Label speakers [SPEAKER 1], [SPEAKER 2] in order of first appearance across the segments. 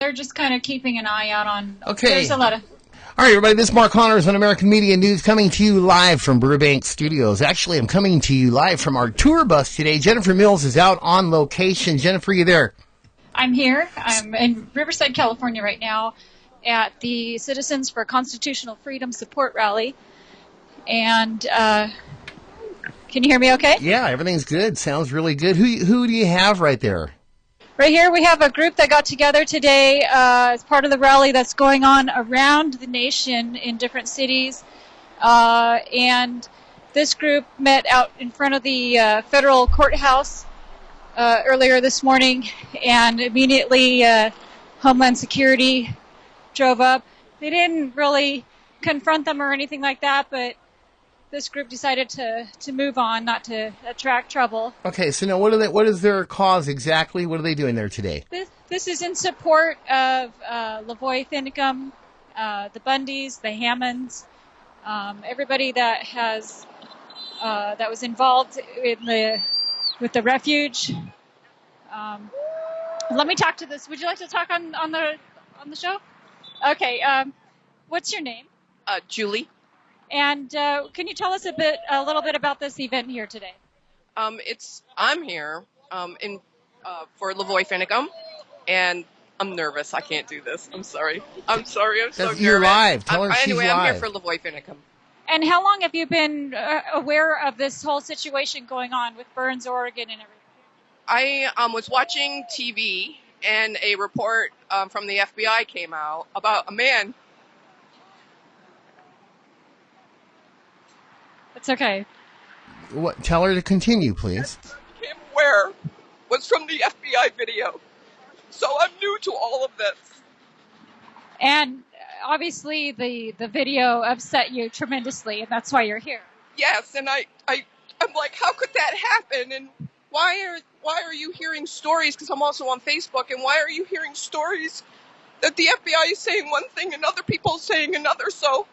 [SPEAKER 1] They're just kind of keeping an eye out on.
[SPEAKER 2] Okay.
[SPEAKER 1] There's a lot of.
[SPEAKER 2] All right, everybody, this is Mark Connors on American Media News coming to you live from Burbank Studios. Actually, I'm coming to you live from our tour bus today. Jennifer Mills is out on location. Jennifer, you there?
[SPEAKER 1] I'm here. I'm in Riverside, California right now at the Citizens for Constitutional Freedom Support Rally. And can you hear me okay?
[SPEAKER 2] Yeah, everything's good. Sounds really good. Who do you have right there?
[SPEAKER 1] Right here we have a group that got together today as part of the rally that's going on around the nation in different cities. And this group met out in front of the federal courthouse earlier this morning, and immediately Homeland Security drove up. They didn't really confront them or anything like that, but this group decided to move on, not to attract trouble.
[SPEAKER 2] Okay, so now what is their cause exactly? What are they doing there today?
[SPEAKER 1] This is in support of LaVoy Finicum, the Bundys, the Hammonds, everybody that has that was involved with the refuge. Let me talk to this. Would you like to talk on the show? Okay. What's your name?
[SPEAKER 3] Julie.
[SPEAKER 1] And can you tell us a little bit about this event here today?
[SPEAKER 3] I'm here for LaVoy Finicum, and I'm nervous. I can't do this. I'm sorry. I'm so nervous.
[SPEAKER 2] You're live. Tell her she's
[SPEAKER 3] anyway,
[SPEAKER 2] live.
[SPEAKER 3] I'm here for LaVoy Finicum.
[SPEAKER 1] And how long have you been aware of this whole situation going on with Burns, Oregon, and everything?
[SPEAKER 3] I was watching TV, and a report from the FBI came out about a man.
[SPEAKER 1] It's okay.
[SPEAKER 2] What? Tell her to continue, please.
[SPEAKER 3] Him where was from the FBI video. So I'm new to all of this.
[SPEAKER 1] And obviously the video upset you tremendously, and that's why you're here.
[SPEAKER 3] Yes, and I'm like, how could that happen? And why are you hearing stories? Because I'm also on Facebook, and why are you hearing stories that the FBI is saying one thing and other people saying another? So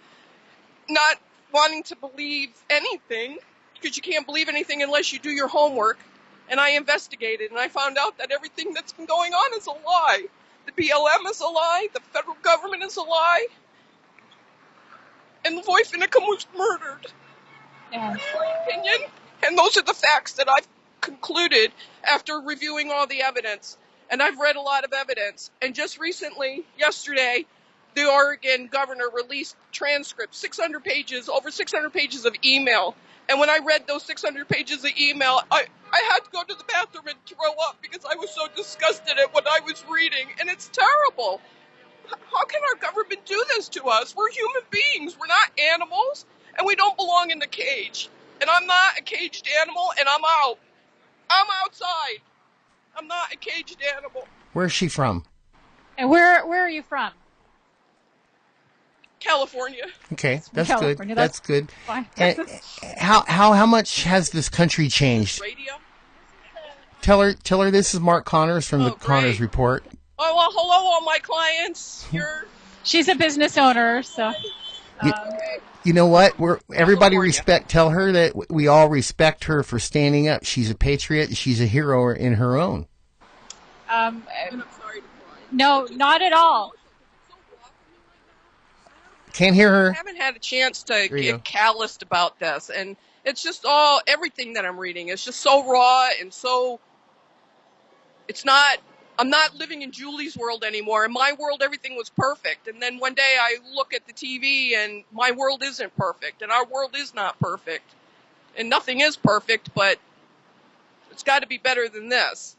[SPEAKER 3] not wanting to believe anything, because you can't believe anything unless you do your homework. And I investigated, and I found out that everything that's been going on is a lie. The BLM is a lie. The federal government is a lie. And LaVoy Finicum was murdered.
[SPEAKER 1] Yeah.
[SPEAKER 3] That's my opinion. And those are the facts that I've concluded after reviewing all the evidence. And I've read a lot of evidence. And just recently, yesterday, the Oregon governor released transcripts, 600 pages, over 600 pages of email. And when I read those 600 pages of email, I had to go to the bathroom and throw up because I was so disgusted at what I was reading. And it's terrible. How can our government do this to us? We're human beings. We're not animals, and we don't belong in the cage. And I'm not a caged animal, and I'm out. I'm outside. I'm not a caged animal.
[SPEAKER 2] Where's she from?
[SPEAKER 1] And where are you from?
[SPEAKER 3] California.
[SPEAKER 2] Okay, that's
[SPEAKER 1] California,
[SPEAKER 2] good. That's good.
[SPEAKER 1] Fine.
[SPEAKER 2] And how much has this country changed?
[SPEAKER 3] Radio?
[SPEAKER 2] Tell her this is Mark Connors from the Connors Report.
[SPEAKER 3] Oh, well, hello, all my clients.
[SPEAKER 1] She's a business owner, so.
[SPEAKER 2] You know what? Everybody tell her that we all respect her for standing up. She's a patriot. She's a hero in her own.
[SPEAKER 3] And I'm sorry to cry.
[SPEAKER 1] No, not at all.
[SPEAKER 2] Can't hear her.
[SPEAKER 3] I haven't had a chance to
[SPEAKER 2] you
[SPEAKER 3] get
[SPEAKER 2] go.
[SPEAKER 3] calloused about this, and it's just everything that I'm reading is just so raw and so. I'm not living in Julie's world anymore. In my world, everything was perfect, and then one day I look at the TV, and my world isn't perfect, and our world is not perfect, and nothing is perfect, but it's got to be better than this.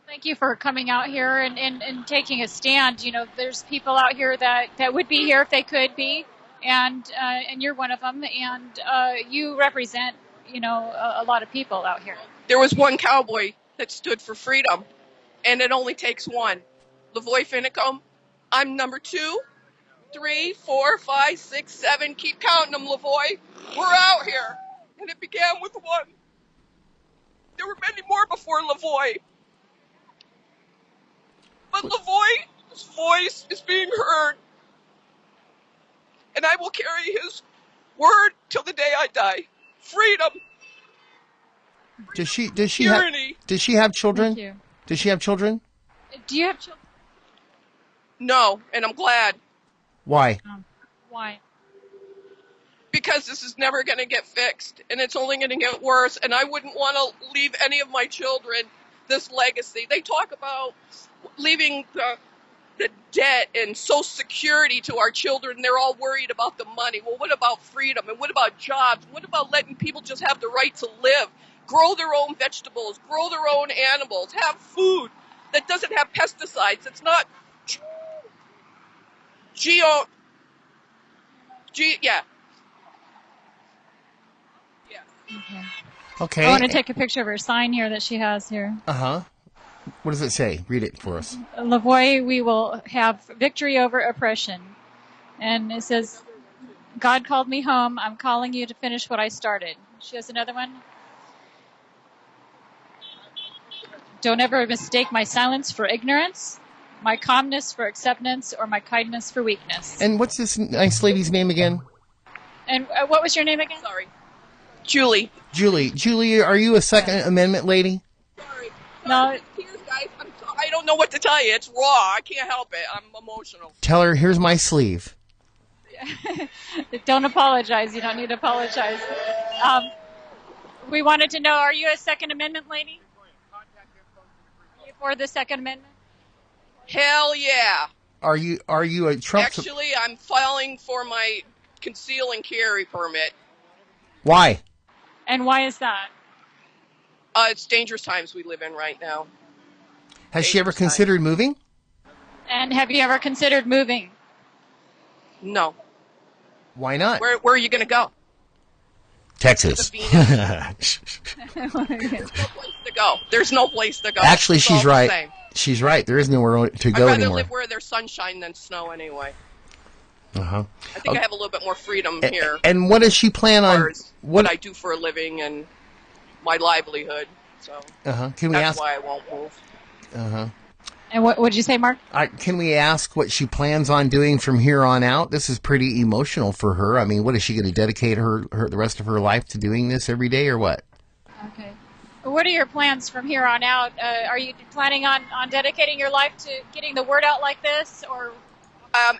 [SPEAKER 1] Thank you for coming out here and taking a stand. You know, there's people out here that would be here if they could be, and you're one of them, and you represent, a lot of people out here.
[SPEAKER 3] There was one cowboy that stood for freedom, and it only takes one. LaVoy Finicum, I'm number 2, 3, 4, 5, 6, 7. Keep counting them, LaVoy. We're out here, and it began with one. There were many more before LaVoy. But LaVoy's voice is being heard, and I will carry his word till the day I die. Freedom.
[SPEAKER 2] Does she
[SPEAKER 3] Tyranny.
[SPEAKER 2] have children?
[SPEAKER 1] Thank you.
[SPEAKER 2] Does she have children?
[SPEAKER 1] Do you have children?
[SPEAKER 3] No, and I'm glad.
[SPEAKER 2] Why?
[SPEAKER 1] Why?
[SPEAKER 3] Because this is never going to get fixed, and it's only going to get worse, and I wouldn't want to leave any of my children this legacy. They talk about leaving the debt and Social Security to our children. They're all worried about the money. Well, what about freedom? And what about jobs? What about letting people just have the right to live, grow their own vegetables, grow their own animals, have food that doesn't have pesticides? It's not yeah.
[SPEAKER 1] Okay.
[SPEAKER 2] Okay.
[SPEAKER 1] I want to take a picture of her sign here that she has here.
[SPEAKER 2] Uh-huh. What does it say? Read it for us.
[SPEAKER 1] LaVoy, we will have victory over oppression. And it says, God called me home. I'm calling you to finish what I started. She has another one. Don't ever mistake my silence for ignorance, my calmness for acceptance, or my kindness for weakness.
[SPEAKER 2] And what's this nice lady's name again?
[SPEAKER 1] And what was your name again?
[SPEAKER 3] Sorry. Julie.
[SPEAKER 2] Julie, are you a Second Amendment lady?
[SPEAKER 3] Sorry.
[SPEAKER 1] No.
[SPEAKER 3] Tears, guys. I don't know what to tell you. It's raw. I can't help it. I'm emotional.
[SPEAKER 2] Tell her, here's my sleeve.
[SPEAKER 1] Don't apologize. You don't need to apologize. We wanted to know, are you a Second Amendment lady? Are you for the Second Amendment?
[SPEAKER 3] Hell yeah.
[SPEAKER 2] Are you a Trump?
[SPEAKER 3] Actually, I'm filing for my conceal and carry permit.
[SPEAKER 2] Why?
[SPEAKER 1] And why is that?
[SPEAKER 3] It's dangerous times we live in right now.
[SPEAKER 2] Has she ever considered moving?
[SPEAKER 1] And have you ever considered moving?
[SPEAKER 3] No.
[SPEAKER 2] Why not?
[SPEAKER 3] Where are you going to go?
[SPEAKER 2] Texas.
[SPEAKER 3] There's no place to go. There's no place to go.
[SPEAKER 2] Actually,
[SPEAKER 3] It's
[SPEAKER 2] she's
[SPEAKER 3] all the
[SPEAKER 2] right.
[SPEAKER 3] same.
[SPEAKER 2] She's right. There is nowhere to go
[SPEAKER 3] I'd rather
[SPEAKER 2] anymore.
[SPEAKER 3] live where there's sunshine than snow anyway.
[SPEAKER 2] Uh-huh.
[SPEAKER 3] I think I have a little bit more freedom here.
[SPEAKER 2] And what does she plan
[SPEAKER 3] as
[SPEAKER 2] on?
[SPEAKER 3] far as what I do for a living and my livelihood. So
[SPEAKER 2] Can we
[SPEAKER 3] that's
[SPEAKER 2] ask?
[SPEAKER 3] why I won't move.
[SPEAKER 1] And what would you say, Mark?
[SPEAKER 2] Can we ask what she plans on doing from here on out? This is pretty emotional for her. I mean, what is she going to dedicate her the rest of her life to doing this every day, or what?
[SPEAKER 1] Okay. What are your plans from here on out? Are you planning on dedicating your life to getting the word out like this, or?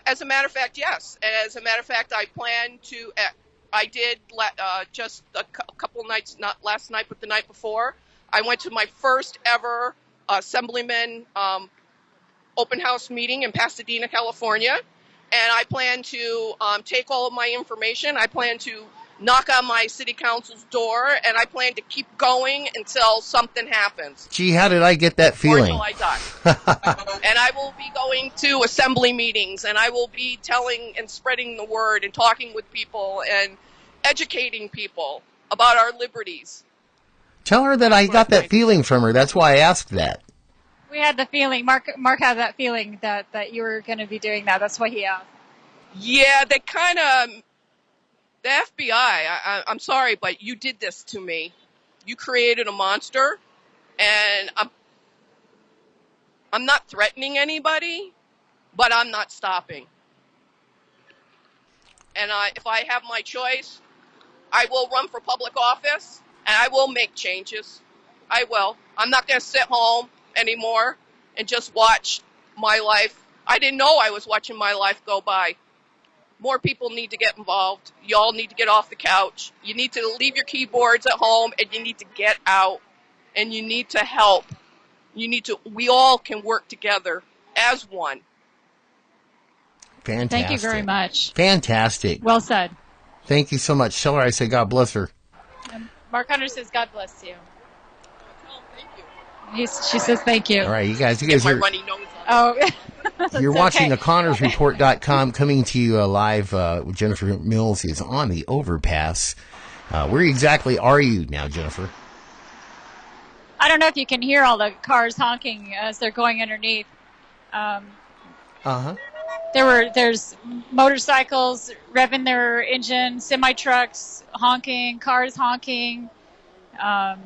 [SPEAKER 3] As a matter of fact, yes. As a matter of fact, I plan to. I did just a couple nights, not last night, but the night before. I went to my first ever Assemblyman open house meeting in Pasadena, California, and I plan to take all of my information. I plan to knock on my city council's door, and I plan to keep going until something happens.
[SPEAKER 2] Gee, how did I get that
[SPEAKER 3] Or
[SPEAKER 2] feeling?
[SPEAKER 3] until I die. And I will be going to assembly meetings, and I will be telling and spreading the word and talking with people and educating people about our liberties.
[SPEAKER 2] Tell her that I got that feeling from her. That's why I asked that.
[SPEAKER 1] We had the feeling, Mark had that feeling that you were going to be doing that. That's why he asked.
[SPEAKER 3] Yeah, they kind of, the FBI, I'm sorry, but you did this to me. You created a monster, and I'm not threatening anybody, but I'm not stopping. And if I have my choice, I will run for public office, and I will make changes. I will. I'm not going to sit home anymore and just watch my life. I didn't know I was watching my life go by. More people need to get involved. Y'all need to get off the couch. You need to leave your keyboards at home, and you need to get out, and you need to help. We all can work together as one.
[SPEAKER 2] Fantastic.
[SPEAKER 1] Thank you very much.
[SPEAKER 2] Fantastic.
[SPEAKER 1] Well said.
[SPEAKER 2] Thank you so much. Tell her I say God bless her.
[SPEAKER 1] Mark Hunter says, God bless you.
[SPEAKER 3] Oh, thank you.
[SPEAKER 1] She says thank you.
[SPEAKER 2] All right, you guys
[SPEAKER 3] Get my
[SPEAKER 2] are...
[SPEAKER 3] runny nose on.
[SPEAKER 1] Oh,
[SPEAKER 2] You're
[SPEAKER 1] It's
[SPEAKER 2] watching
[SPEAKER 1] okay.
[SPEAKER 2] the ConnorsReport.com coming to you live. Jennifer Mills is on the overpass. Where exactly are you now, Jennifer?
[SPEAKER 1] I don't know if you can hear all the cars honking as they're going underneath.
[SPEAKER 2] Uh-huh.
[SPEAKER 1] There's motorcycles revving their engine, semi-trucks honking, cars honking.
[SPEAKER 2] Now,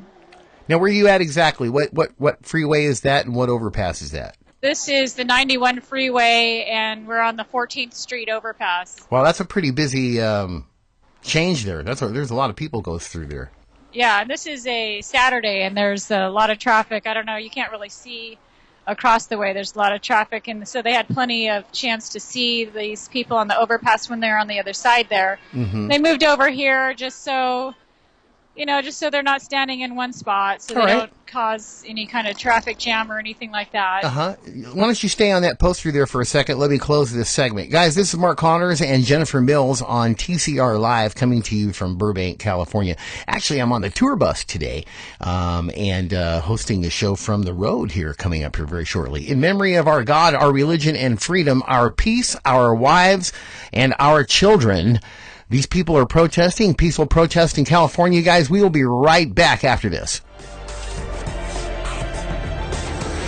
[SPEAKER 2] where are you at exactly? What freeway is that, and what overpass is that?
[SPEAKER 1] This is the 91 freeway, and we're on the 14th Street overpass.
[SPEAKER 2] Well, that's a pretty busy change there. There's a lot of people go through there.
[SPEAKER 1] Yeah, and this is a Saturday, and there's a lot of traffic. I don't know, you can't really see across the way. There's a lot of traffic, and so they had plenty of chance to see these people on the overpass when they're on the other side there.
[SPEAKER 2] Mm-hmm.
[SPEAKER 1] They moved over here just so they're not standing in one spot, so they don't cause any kind of traffic jam or anything like that.
[SPEAKER 2] Uh-huh. Why don't you stay on that poster there for a second? Let me close this segment. Guys, this is Mark Connors and Jennifer Mills on TCR Live, coming to you from Burbank, California. Actually, I'm on the tour bus today, and hosting the show from the road here, coming up here very shortly. In memory of our God, our religion, and freedom, our peace, our wives, and our children. These people are protesting, peaceful protest in California. Guys, we will be right back after this.